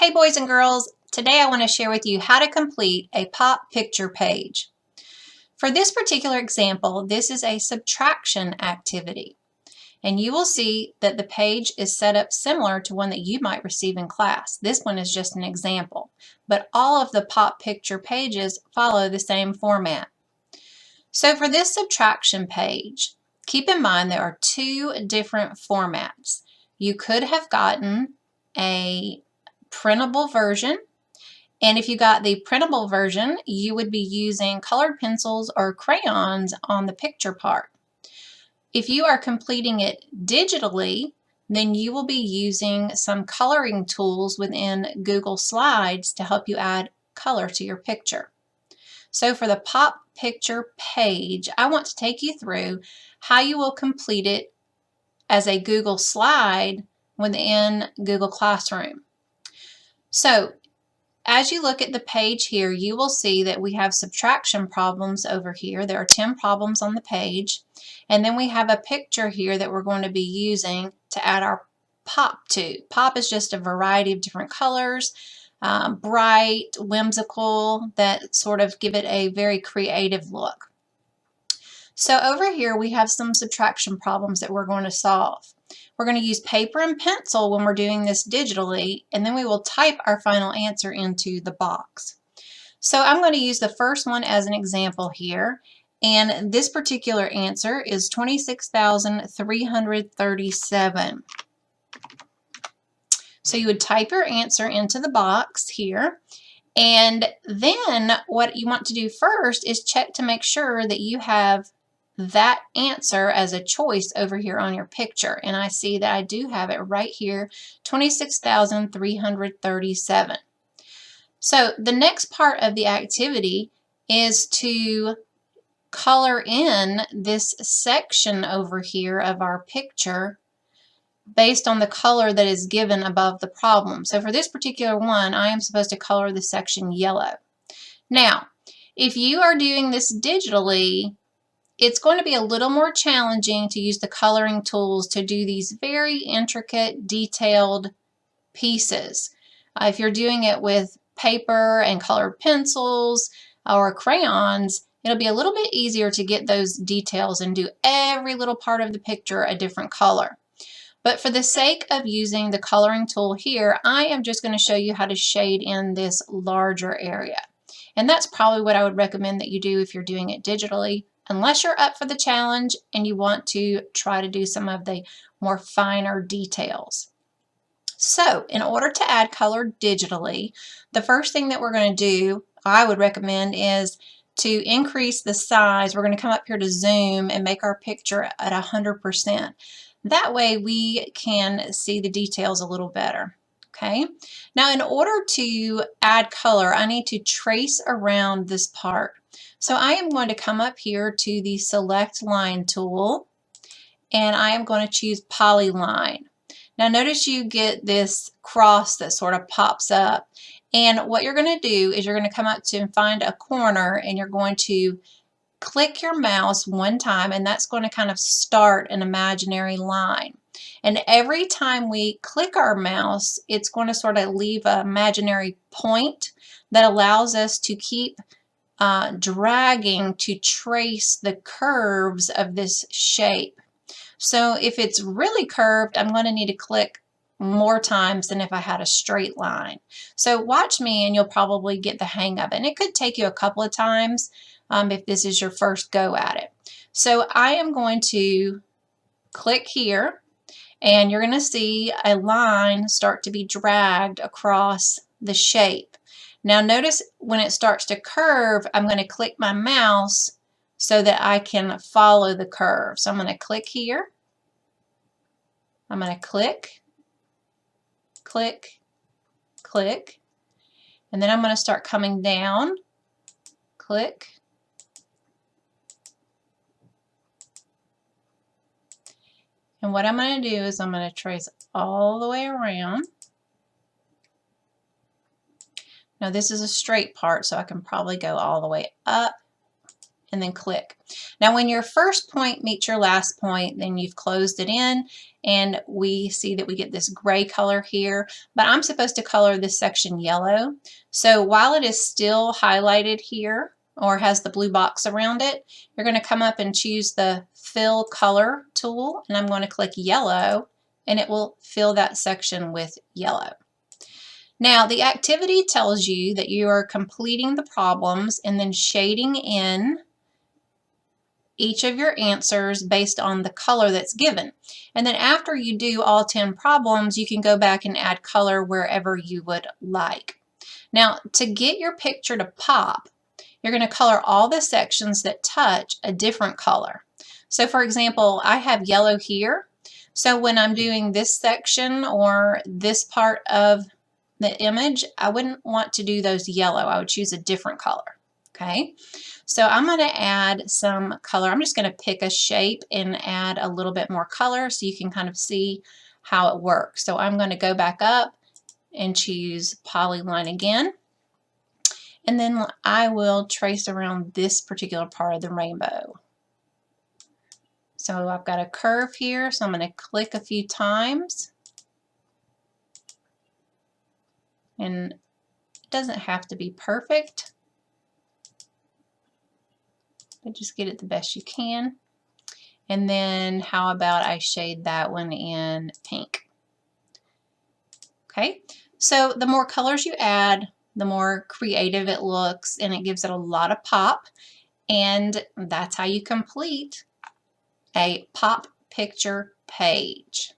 Hey boys and girls, today I want to share with you how to complete a pop picture page. For this particular example, this is a subtraction activity, and you will see that the page is set up similar to one that you might receive in class. This one is just an example, but all of the pop picture pages follow the same format. So for this subtraction page, keep in mind there are two different formats. You could have gotten a printable version, and if you got the printable version, you would be using colored pencils or crayons on the picture part. If you are completing it digitally, then you will be using some coloring tools within Google Slides to help you add color to your picture. So for the pop picture page, I want to take you through how you will complete it as a Google slide within Google Classroom. So as you look at the page here, you will see that we have subtraction problems over here. There are 10 problems on the page. And then we have a picture here that we're going to be using to add our pop to. Pop is just a variety of different colors, bright, whimsical, that sort of give it a very creative look. So over here we have some subtraction problems that we're going to solve. We're going to use paper and pencil when we're doing this digitally, and then we will type our final answer into the box. So I'm going to use the first one as an example here, and this particular answer is 26,337. So you would type your answer into the box here, and then what you want to do first is check to make sure that you have that answer as a choice over here on your picture. And I see that I do have it right here, 26,337. So the next part of the activity is to color in this section over here of our picture based on the color that is given above the problem. So for this particular one, I am supposed to color the section yellow. Now, if you are doing this digitally, it's going to be a little more challenging to use the coloring tools to do these very intricate, detailed pieces. If you're doing it with paper and colored pencils or crayons, it'll be a little bit easier to get those details and do every little part of the picture a different color. But for the sake of using the coloring tool here, I am just going to show you how to shade in this larger area. And that's probably what I would recommend that you do if you're doing it digitally, unless you're up for the challenge and you want to try to do some of the more finer details. So in order to add color digitally, the first thing that we're going to do, I would recommend, is to increase the size. We're going to come up here to zoom and make our picture at 100%. That way we can see the details a little better. Okay, now in order to add color, I need to trace around this part. So I am going to come up here to the Select Line tool, and I am going to choose Polyline. Now notice you get this cross that sort of pops up, and what you're going to do is you're going to come up to and find a corner, and you're going to click your mouse one time, and that's going to kind of start an imaginary line. And every time we click our mouse, it's going to sort of leave an imaginary point that allows us to keep dragging to trace the curves of this shape. So if it's really curved, I'm going to need to click more times than if I had a straight line. So watch me and you'll probably get the hang of it. And it could take you a couple of times if this is your first go at it. So I am going to click here, and you're going to see a line start to be dragged across the shape. Now notice when it starts to curve, I'm going to click my mouse so that I can follow the curve. So I'm going to click here. I'm going to click, click, click, and then I'm going to start coming down, click, and what I'm going to do is I'm going to trace all the way around. Now this is a straight part, so I can probably go all the way up and then click. Now when your first point meets your last point, then you've closed it in, and we see that we get this gray color here, but I'm supposed to color this section yellow. So while it is still highlighted here, or has the blue box around it, you're going to come up and choose the Fill Color tool, and I'm going to click yellow, and it will fill that section with yellow. Now, the activity tells you that you are completing the problems and then shading in each of your answers based on the color that's given. And then after you do all 10 problems, you can go back and add color wherever you would like. Now, to get your picture to pop, you're going to color all the sections that touch a different color. So for example, I have yellow here. So when I'm doing this section or this part of the image, I wouldn't want to do those yellow. I would choose a different color. Okay, so I'm going to add some color. I'm just going to pick a shape and add a little bit more color so you can kind of see how it works. So I'm going to go back up and choose polyline again. And then I will trace around this particular part of the rainbow. So I've got a curve here, so I'm going to click a few times. And it doesn't have to be perfect, but just get it the best you can. And then how about I shade that one in pink? Okay, so the more colors you add, the more creative it looks, and it gives it a lot of pop. And that's how you complete a pop picture page.